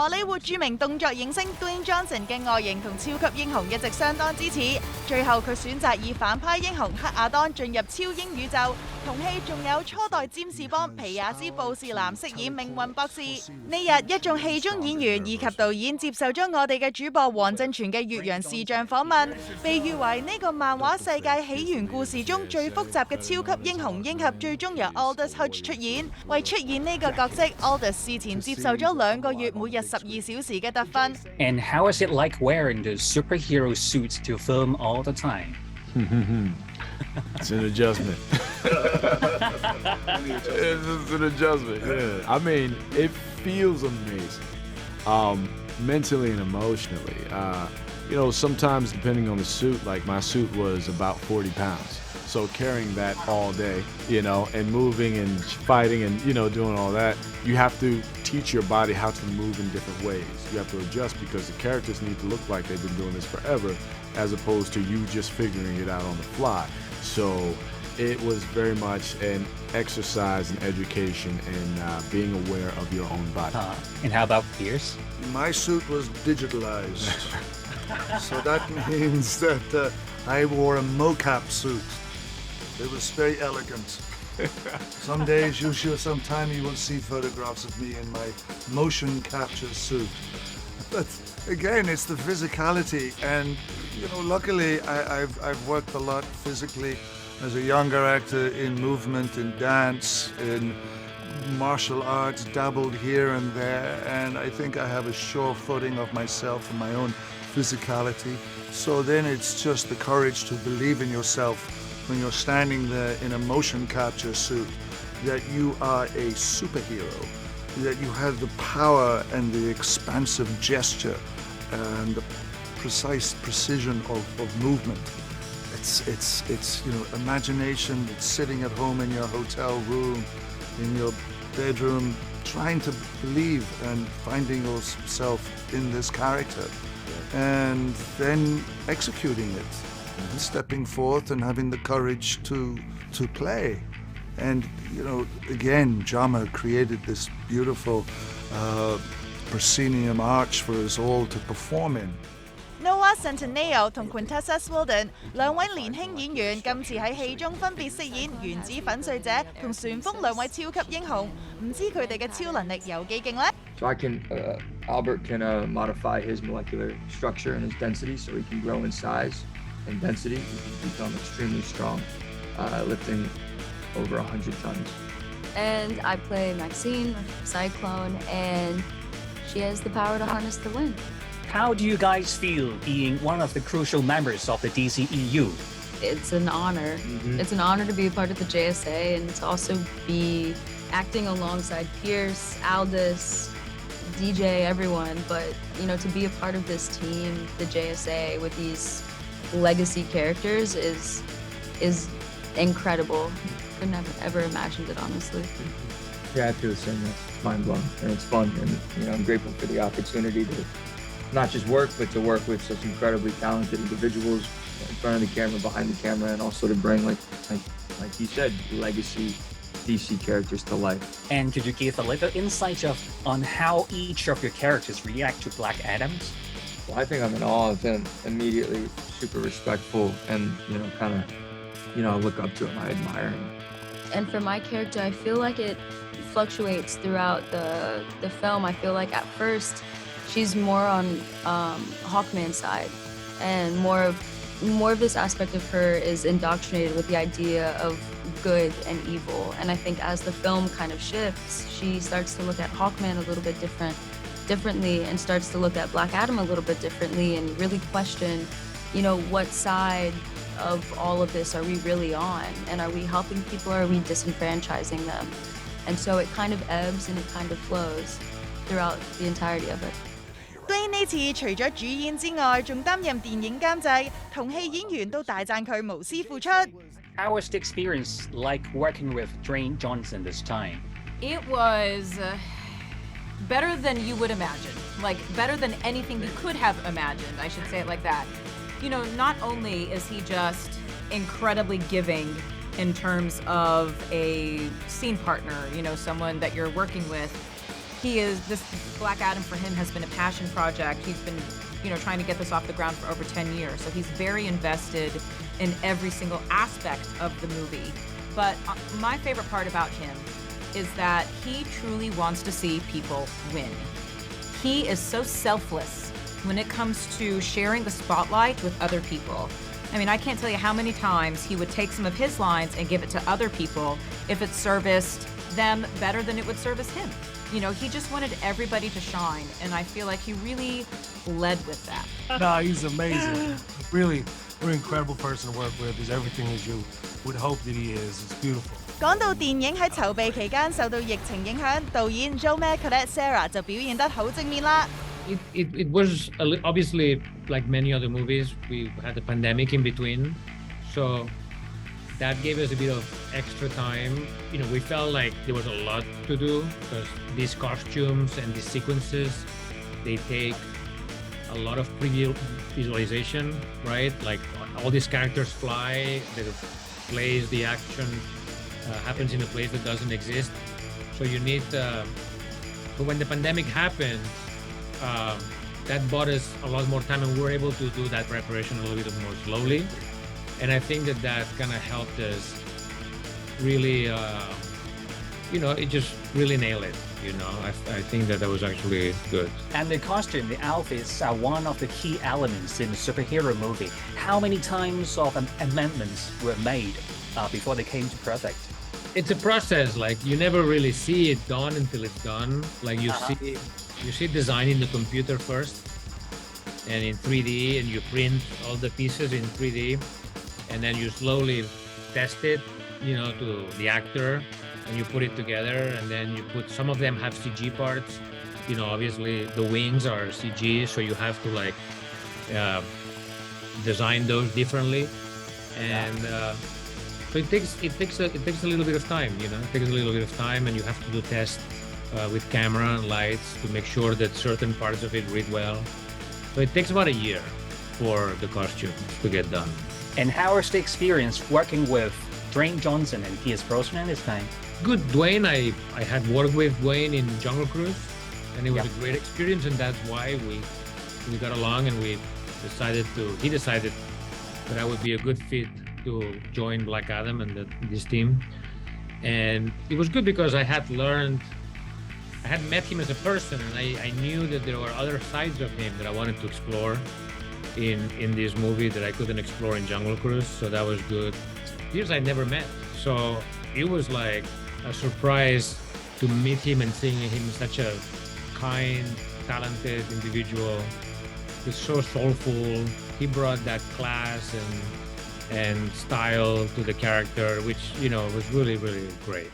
荷里活著名動作影星 Dwayne Johnson 嘅外形同超級英雄一直相當之似，最後佢選擇以反派英雄黑亞當進入超英宇宙。同戲仲有初代占士邦皮雅斯布士南飾演命運博士。呢日一眾戲中演員以及導演接受咗我哋嘅主播王鎮泉嘅越洋視像訪問，被譽為呢個漫畫世界起源故事中最複雜嘅超級英雄鷹俠，最終由 Aldis Hodge 出演。為出演呢個角色 ，Aldis 事前接受咗2個月每日12小時嘅特訓。And how is it like wearing the superhero suits to film all the time? It's an adjustment. It's an adjustment. Yeah. I mean, it feels amazing, mentally and emotionally. Sometimes depending on the suit, like my suit was about 40 pounds. So carrying that all day, and moving and fighting and, doing all that, you have to teach your body how to move in different ways. You have to adjust because the characters need to look like they've been doing this forever, as opposed to you just figuring it out on the fly. So it was very much an exercise in education and being aware of your own body. And how about Pierce? My suit was digitalized. So that means that I wore a MoCap suit. It was very elegant. Some days, sometime you will see photographs of me in my motion capture suit. But again, it's the physicality, and luckily I've worked a lot physically as a younger actor in movement, in dance, in martial arts, dabbled here and there, and I think I have a sure footing of myself and my own physicality. So then it's just the courage to believe in yourself when you're standing there in a motion capture suit, that you are a superhero, that you have the power and the expansive gesture and the precise precision of movement. It's imagination. It's sitting at home in your hotel room, in your bedroom, trying to believe and finding yourself in this character, and then executing it, stepping forth and having the courage to play. And again, Jama created this beautiful proscenium arch for us all to perform in. Noah Centineo 同 Quintessa Swindell 兩位年輕演員今次喺戲中分別飾演原子粉碎者同旋風兩位超級英雄，唔知佢哋嘅超能力有幾勁呢？ So Albert can modify his molecular structure and his density, so he can grow in size and density. He can become extremely strong, lifting over 100 tons. And I play Maxine, Cyclone, and she has the power to harness the wind. How do you guys feel being one of the crucial members of the DCEU? It's an honor. It's an honor to be a part of the JSA and to also be acting alongside Pierce, Aldis, DJ, everyone. But, to be a part of this team, the JSA, with these legacy characters is incredible. Couldn't have ever imagined it, honestly. Yeah, I feel the same. It's mind-blowing, and it's fun. And, I'm grateful for the opportunity to not just work, but to work with such incredibly talented individuals in front of the camera, behind the camera, and also to bring, like he said, legacy DC characters to life. And could you give a little insight on how each of your characters react to Black Adam? Well, I think I'm in awe of him immediately, super respectful, and, I look up to him, I admire him. And for my character, I feel like it fluctuates throughout the film. I feel like at first, she's more on Hawkman's side, and more of this aspect of her is indoctrinated with the idea of good and evil. And I think as the film kind of shifts, she starts to look at Hawkman a little bit differently, and starts to look at Black Adam a little bit differently, and really question, what side of all of this are we really on? And are we helping people, or are we disenfranchising them? And so it kind of ebbs and it kind of flows throughout the entirety of it. Dwayne 呢次除咗主演之外，仲擔任電影監製，同戲演員都大讚佢無私付出。How was the experience like working with Dwayne Johnson this time? It was better than you would imagine. Like, better than anything you could have imagined, I should say it like that. Not only is he just incredibly giving in terms of a scene partner, someone that you're working with, This Black Adam for him has been a passion project. He's been, trying to get this off the ground for over 10 years. So he's very invested in every single aspect of the movie. But my favorite part about him is that he truly wants to see people win. He is so selfless when it comes to sharing the spotlight with other people. I mean, I can't tell you how many times he would take some of his lines and give it to other people if it serviced them better than it would service him. He just wanted everybody to shine, and I feel like he really led with that. No, he's amazing. Really an incredible person to work with. He's everything as you would hope that he is. It's beautiful. 講到電影喺籌備期間受到疫情影響，導演 Collet Serra 就表現得好正面啦。It was obviously like many other movies. We had a pandemic in between, so that gave us a bit of extra time. We felt like there was a lot to do because these costumes and these sequences, they take a lot of pre-visualization, right? Like all these characters fly, the place, the action happens in a place that doesn't exist. So you need, but when the pandemic happened, that bought us a lot more time, and we were able to do that preparation a little bit more slowly. And I think that kind of helped us really, it just really nailed it. I think that was actually good. And the costume, the outfits are one of the key elements in a superhero movie. How many times of amendments were made before they came to perfect? It's a process. Like you never really see it done until it's done. Like you see design in the computer first, and in 3D, and you print all the pieces in 3D, and then you slowly test it, to the actor, and you put it together, and then you put, some of them have CG parts, obviously the wings are CG, so you have to design those differently, and so it takes a little bit of time, it takes a little bit of time, and you have to do tests with camera and lights to make sure that certain parts of it read well. So it takes about a year for the costumes to get done. And how was the experience working with Dwayne Johnson and Pierce Brosnan this time? Good. Dwayne, I had worked with Dwayne in Jungle Cruise, and it was a great experience, and that's why we got along, and he decided that I would be a good fit to join Black Adam and this team. And it was good because I had met him as a person, and I knew that there were other sides of him that I wanted to explore in this movie that I couldn't explore in Jungle Cruise, so that was good. Pierce I never met, so it was like a surprise to meet him and seeing him such a kind, talented individual. He's so soulful. He brought that class and style to the character, which was really, really great.